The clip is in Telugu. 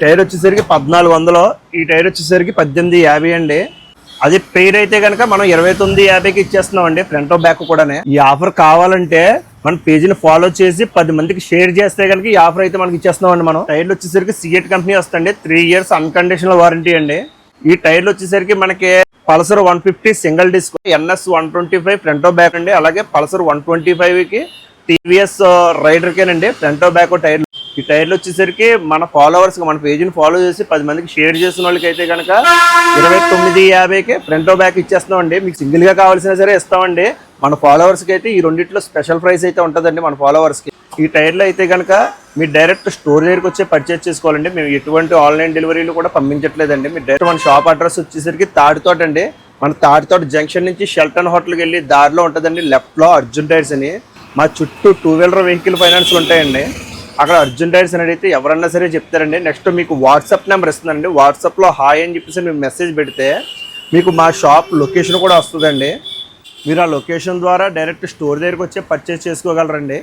టైర్ వచ్చేసరికి 1400, ఈ టైర్ వచ్చేసరికి 1850 అండి. అది పెయిర్ అయితే కనుక మనం 2950కి ఇచ్చేస్తున్నాం అండి, ఫ్రంట్ బ్యాక్ కూడా. ఈ ఆఫర్ కావాలంటే మన పేజీని ఫాలో చేసి 10 మందికి షేర్ చేస్తే కనుక ఈ ఆఫర్ అయితే మనకి ఇచ్చేస్తున్నాం అండి. మనం టైర్లు వచ్చేసరికి సిఎట్ కంపెనీ వస్తుంది, 3 years అన్కండిషనల్ వారంటీ అండి. ఈ టైర్లు వచ్చేసరికి మనకి Pulsar 150 single disc, NS 125 front back అండి. అలాగే పల్సర్ 125కి టీవీఎస్ రైడర్కేనండి ఫ్రంట్ బ్యాక్ టైర్లు. ఈ టైర్లు వచ్చేసరికి మన ఫాలోవర్స్, మన పేజీని ఫాలో చేసి 10 మందికి షేర్ చేసిన వాళ్ళకి అయితే కనుక 2950కి ఫ్రంట్ బ్యాక్ ఇచ్చేస్తున్నాం అండి. మీకు సింగిల్ గా కావాల్సినా సరే ఇస్తామండి. మన ఫాలోవర్స్కి అయితే ఈ రెండిట్లో స్పెషల్ ప్రైస్ అయితే ఉంటుందండి మన ఫాలోవర్స్కి. ఈ టైర్లు అయితే కనుక మీరు డైరెక్ట్ స్టోర్ దగ్గరికి వచ్చి పర్చేస్ చేసుకోవాలండి. మేము ఎటువంటి ఆన్లైన్ డెలివరీలు కూడా పంపించట్లేదండి. మీరు డైరెక్ట్ మన షాప్ అడ్రస్ వచ్చేసరికి తాడితోట అండి. మన తాడితోట జంక్షన్ నుంచి షెల్టన్ హోటల్కి వెళ్ళి దారిలో ఉంటుందండి, లెఫ్ట్లో అర్జున్ టైర్స్ అని. మా చుట్టూ 2-wheeler వెహికల్ ఫైనాన్స్ ఉంటాయండి. అక్కడ అర్జున్ టైర్స్ అని అడిగితే ఎవరన్నా సరే చెప్తారండి. నెక్స్ట్ మీకు వాట్సాప్ నెంబర్ ఇస్తుందండి. వాట్సాప్లో హాయ్ అని చెప్పేసి మీకు మెసేజ్ పెడితే మీకు మా షాప్ లొకేషన్ కూడా వస్తుందండి. మీరు ఆ లొకేషన్ ద్వారా డైరెక్ట్ స్టోర్ దగ్గరికి వచ్చి పర్చేస్ చేసుకోగలరండి.